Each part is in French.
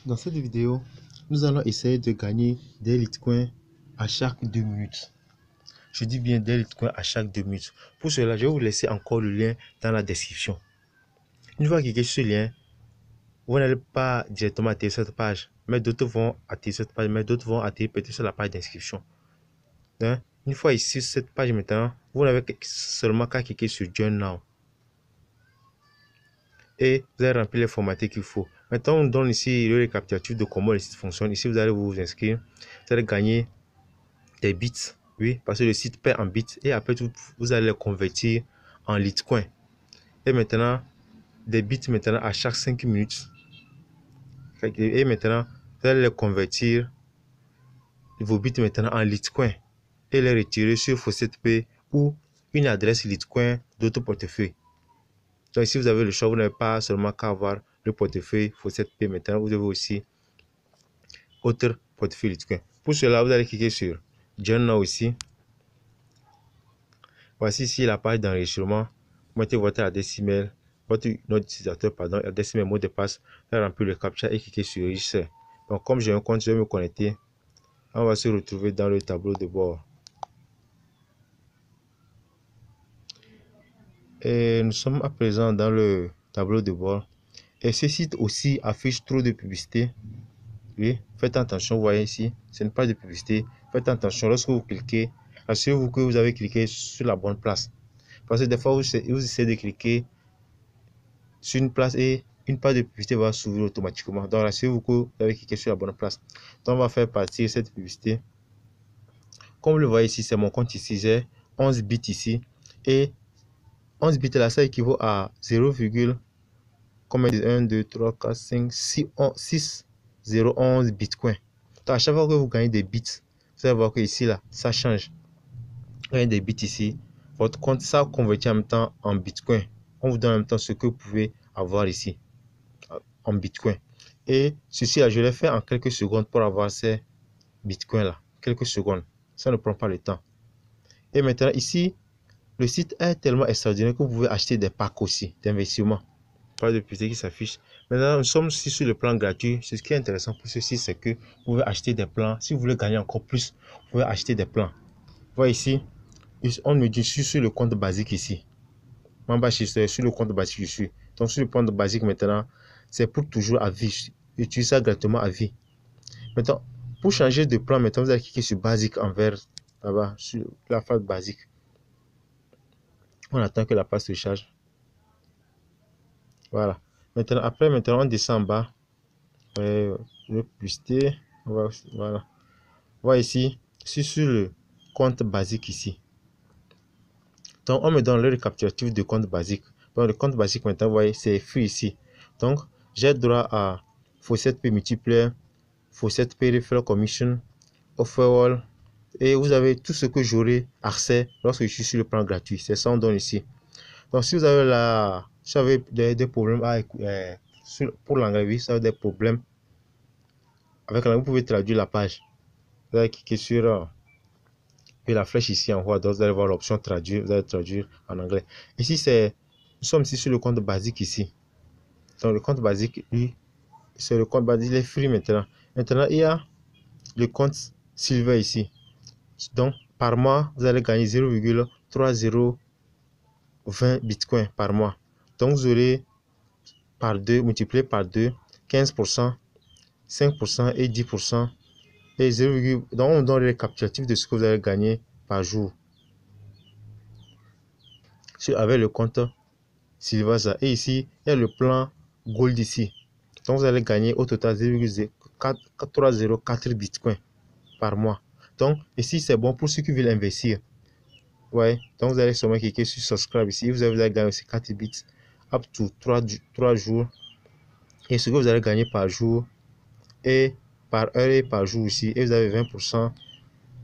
Dans cette vidéo, nous allons essayer de gagner des Litecoins à chaque 2 minutes. Je dis bien des Litecoins à chaque 2 minutes. Pour cela, je vais vous laisser encore le lien dans la description. Une fois que vous cliquez sur ce lien, vous n'allez pas directement atterrir cette page, mais d'autres vont atterrir cette page, mais d'autres vont atterrir peut-être sur la page d'inscription. Une fois ici sur cette page maintenant, vous n'avez seulement qu'à cliquer sur Join Now. Et vous allez remplir les formalités qu'il faut. Maintenant, on donne ici le récapitulatif de comment le site fonctionne. Ici, vous allez vous inscrire. Vous allez gagner des bits. Oui, parce que le site paie en bits. Et après, vous allez les convertir en Litecoin. Et maintenant, des bits maintenant à chaque 5 minutes. Et maintenant, vous allez les convertir, vos bits maintenant en Litecoin. Et les retirer sur Faucet-Pay ou une adresse Litecoin d'autres portefeuilles. Donc si vous avez le choix, vous n'avez pas seulement qu'à avoir le portefeuille Faucet-Pay. Maintenant, vous avez aussi autre portefeuille Litecoin. Pour cela, vous allez cliquer sur Join Now ici. Voici ici la page d'enregistrement. Mettez votre adresse email, votre nom d'utilisateur, pardon, adresse email, mot de passe, remplir le captcha et cliquer sur Register. Donc comme j'ai un compte, je vais me connecter. On va se retrouver dans le tableau de bord. Et nous sommes à présent dans le tableau de bord. Et ce site aussi affiche trop de publicité. Oui, faites attention, vous voyez ici, ce n'est pas de publicité. Faites attention lorsque vous cliquez, assurez-vous que vous avez cliqué sur la bonne place. Parce que des fois, vous essayez de cliquer sur une place et une page de publicité va s'ouvrir automatiquement. Donc, assurez-vous que vous avez cliqué sur la bonne place. Donc, on va faire partir cette publicité. Comme vous le voyez ici, c'est mon compte ici. J'ai 11 bits ici. Et 11 bits là, ça équivaut à 0, comme 1, 2, 3, 4, 5, 6, 0, 11 bitcoins. Donc, à chaque fois que vous gagnez des bits, vous allez voir que ici, là, ça change. Vous gagnez des bits ici. Votre compte, ça convertit en même temps en bitcoin. On vous donne en même temps ce que vous pouvez avoir ici en bitcoin. Et ceci là, je l'ai fait en quelques secondes pour avoir ces bitcoins là. Quelques secondes. Ça ne prend pas le temps. Et maintenant, ici, le site est tellement extraordinaire que vous pouvez acheter des packs aussi d'investissement. Pas de publicité qui s'affiche. Maintenant, nous sommes ici sur le plan gratuit. Ce qui est intéressant pour ceci, c'est que vous pouvez acheter des plans. Si vous voulez gagner encore plus, vous pouvez acheter des plans. Vous voyez ici, on me dit, je suis sur le compte basique ici. Sur le compte basique, je suis. Donc, sur le compte basique maintenant, c'est pour toujours à vie. Utilisez ça gratuitement à vie. Maintenant, pour changer de plan, maintenant, vous allez cliquer sur basique en vert, là-bas, sur la phase basique. On attend que la page se charge. Voilà. Maintenant, on descend en bas. Le publicité. Voilà. Voilà ici. Sur le compte basique ici. Donc, on me donne le récapitulatif de compte basique. Donc, le compte basique, maintenant, vous voyez, c'est free ici. Donc, j'ai droit à Faucet-Pay multiplier, Faucet-Pay referral commission, offerwall. Et vous avez tout ce que j'aurai accès lorsque je suis sur le plan gratuit. C'est ça on donne ici. Donc, si vous avez des problèmes pour l'anglais, oui, si vous avez des problèmes avec l'anglais, vous pouvez traduire la page. Vous allez cliquer sur et la flèche ici en haut à droite, vous allez voir l'option traduire. Vous allez traduire en anglais. Ici, nous sommes ici sur le compte basique ici. Donc, le compte basique, lui, c'est le compte basique, il est free maintenant. Maintenant, il y a le compte silver ici. Donc, par mois, vous allez gagner 0,3020 bitcoins par mois. Donc, vous aurez par 2, multiplié par 2, 15%, 5% et 10%. Et 0, donc, on donne le récapitulatif de ce que vous allez gagner par jour. Avec le compte Silvaza. Et ici, il y a le plan Gold ici. Donc, vous allez gagner au total 0,304 bitcoins par mois. Donc, ici, c'est bon pour ceux qui veulent investir. Ouais. Donc, vous allez seulement cliquer sur subscribe ici. Vous allez gagner aussi 4 bits up to 3 jours. Et ce que vous allez gagner par jour et par heure et par jour ici. Et vous avez 20%.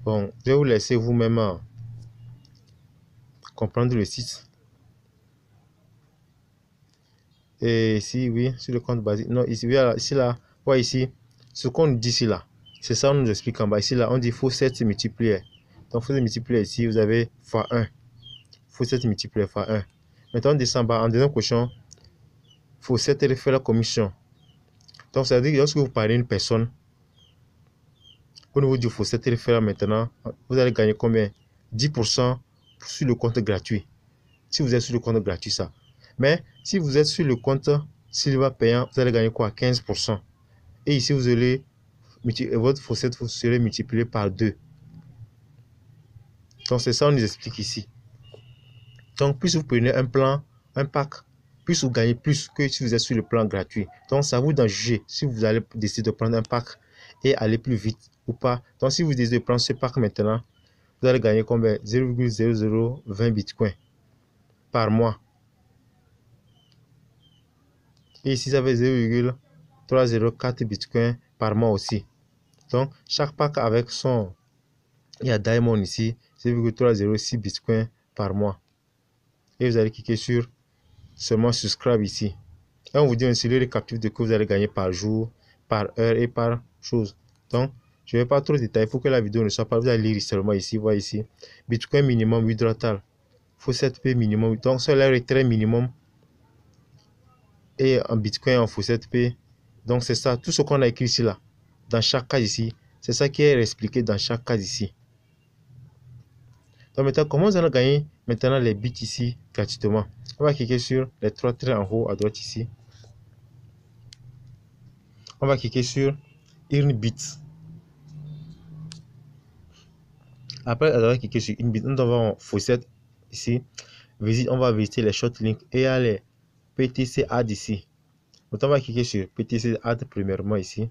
Bon, je vais vous laisser vous-même comprendre le site. Et ici, oui, sur le compte basique. Non, ici, ici là, ouais, ici, ce qu'on nous dit ici là, c'est ça, on nous explique en bas. Ici là, on dit faut 7 multiplier. Donc, faut multiplier ici, vous avez x1. Faut 7 multiplier x1. Maintenant, on descend en bas, en deuxième question, faut 7 refaire la commission. Donc, ça veut dire que lorsque vous parlez à une personne, au niveau du faucet référent maintenant, vous allez gagner combien? 10% sur le compte gratuit. Si vous êtes sur le compte gratuit, ça. Mais si vous êtes sur le compte Silva payant, vous allez gagner quoi? 15%. Et ici, vous allez votre faucet vous serez multiplié par 2. Donc, c'est ça, on nous explique ici. Donc, plus vous prenez un plan, un pack, plus vous gagnez plus que si vous êtes sur le plan gratuit. Donc, ça vous d'en juger si vous allez décider de prendre un pack et aller plus vite ou pas. Donc, si vous décidez de prendre ce pack maintenant, vous allez gagner combien? 0,0020 bitcoins par mois. Et ici, ça fait 0,304 bitcoins par mois aussi. Donc, chaque pack avec son... Il y a Diamond ici, 0,306 bitcoins par mois. Et vous allez cliquer sur seulement subscribe ici. Et on vous dit aussi le récapitulatif de que vous allez gagner par jour, par heure et par chose. Donc, je ne vais pas trop détailler pour que la vidéo ne soit pas. Vous allez lire seulement ici, voyez ici. Bitcoin minimum withdrawal. Faut 7P minimum. Donc, c'est le retrait minimum. Et en Bitcoin, en faut 7P. Donc, c'est ça. Tout ce qu'on a écrit ici, là, dans chaque cas ici, c'est ça qui est expliqué dans chaque cas ici. Donc, maintenant, comment vous allez gagner maintenant les bits ici gratuitement? On va cliquer sur les trois traits en haut à droite ici. On va cliquer sur Earn Bits. Après avoir cliqué sur une bit, on va en faucet ici. On va visiter les short links et il y a les PTC Add ici. Donc, on va cliquer sur PTC Add premièrement ici.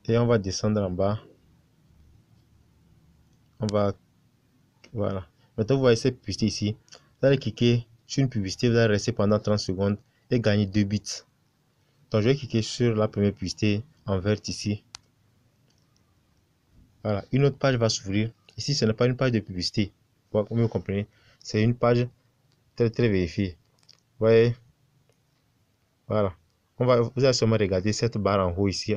Et on va descendre en bas. On va... Voilà. Maintenant, vous voyez cette publicité ici. Vous allez cliquer sur une publicité, vous allez rester pendant 30 secondes et gagner 2 bits. Donc, je vais cliquer sur la première publicité en vert ici. Voilà. Une autre page va s'ouvrir. Ici, ce n'est pas une page de publicité. Pour que vous compreniez. C'est une page très vérifiée. Vous voyez? Voilà. Vous allez seulement regarder cette barre en haut ici.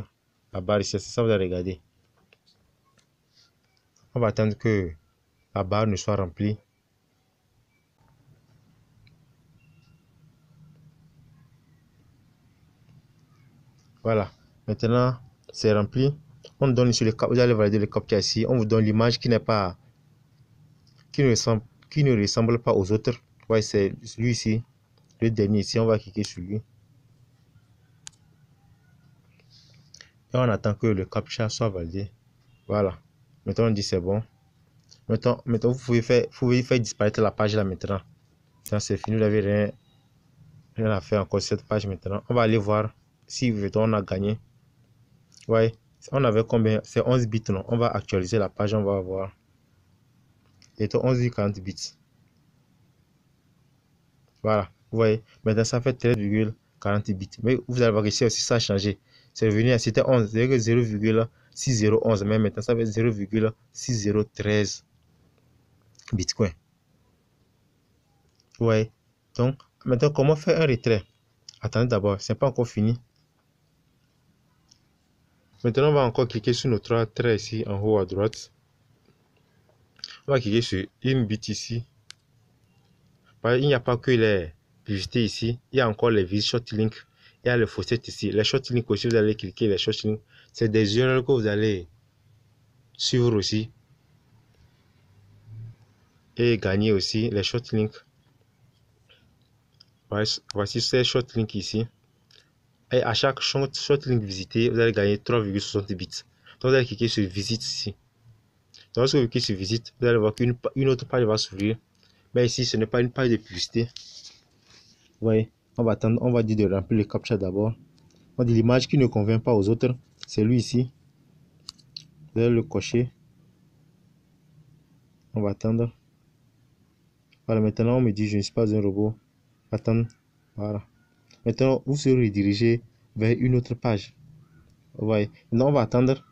La barre ici, c'est ça que vous allez regarder. On va attendre que la barre ne soit remplie. Voilà. Maintenant, c'est rempli. On donne sur le cap. Vous allez valider le captcha ici. On vous donne l'image qui n'est pas, qui ne ressemble pas aux autres. Ouais, c'est celui ici. Le dernier ici. On va cliquer sur lui. Et on attend que le captcha soit validé. Voilà. Maintenant, on dit c'est bon. Maintenant, vous pouvez faire disparaître la page là maintenant. C'est fini. Vous n'avez rien à faire encore sur cette page maintenant. On va aller voir si on a gagné. Ouais. On avait combien? C'est 11 bits, non? On va actualiser la page. On va voir. Et 11,40 bits. Voilà. Vous voyez. Maintenant, ça fait 13,40 bits. Mais vous allez voir ici aussi, ça a changé. C'est revenu à, c'était 11, 0,6011. Mais maintenant, ça fait 0,6013 bitcoin. Ouais. Donc, maintenant, comment faire un retrait? Attendez d'abord, c'est pas encore fini. Maintenant, on va encore cliquer sur nos trois traits ici en haut à droite. On va cliquer sur une bit ici. Il n'y a pas que les publicités ici. Il y a encore les vis short link. Il y a le faucet ici. Les short links aussi, vous allez cliquer les short links. C'est des URL que vous allez suivre aussi. Et gagner aussi les short links. Voici ces short links ici. Et à chaque short link visité, vous allez gagner 3,60 bits. Donc vous allez cliquer sur visite ici. Donc lorsque vous cliquez sur visite, vous allez voir qu'une autre page va s'ouvrir. Mais ici, ce n'est pas une page de publicité. Vous voyez, on va attendre, on va dire de remplir le captcha d'abord. On dit l'image qui ne convient pas aux autres, c'est lui ici. Vous allez le cocher. On va attendre. Voilà, maintenant on me dit je ne suis pas un robot. Attendre. Voilà. Maintenant, vous serez redirigé vers une autre page. Vous voyez. Maintenant, on va attendre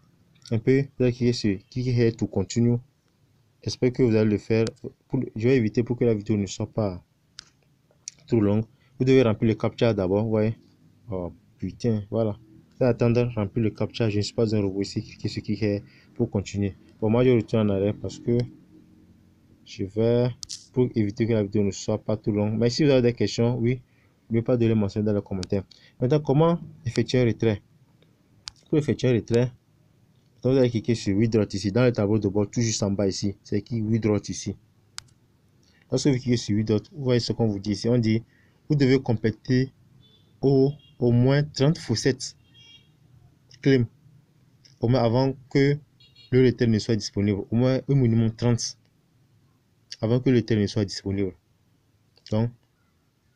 un peu. Vous allez cliquer sur cliquer here to continue. J'espère que vous allez le faire. Je vais éviter pour que la vidéo ne soit pas trop longue. Vous devez remplir le captcha d'abord. Vous voyez. Oh putain, voilà. Vous allez attendre, remplir le captcha. Je ne suis pas un robot ici. Cliquez sur cliquer pour continuer. Bon, moi je retourne en arrière parce que je vais pour éviter que la vidéo ne soit pas trop longue. Mais si vous avez des questions, oui, n'oubliez pas de les mentionner dans les commentaires. Maintenant, comment effectuer un retrait? Pour effectuer un retrait, vous allez cliquer sur Withdraw ici, dans le tableau de bord, tout juste en bas ici. C'est écrit Withdraw ici. Lorsque vous cliquez sur Withdraw, vous voyez ce qu'on vous dit ici. On dit, vous devez compléter au moins 30 faussettes claim au moins avant que le retrait ne soit disponible. Au moins un minimum 30 avant que le retrait ne soit disponible. Donc,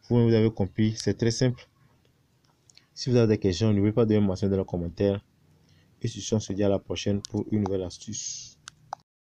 vous avez compris, c'est très simple. Si vous avez des questions, n'oubliez pas de me mentionner dans les commentaires. Et sur ce, on se dit à la prochaine pour une nouvelle astuce.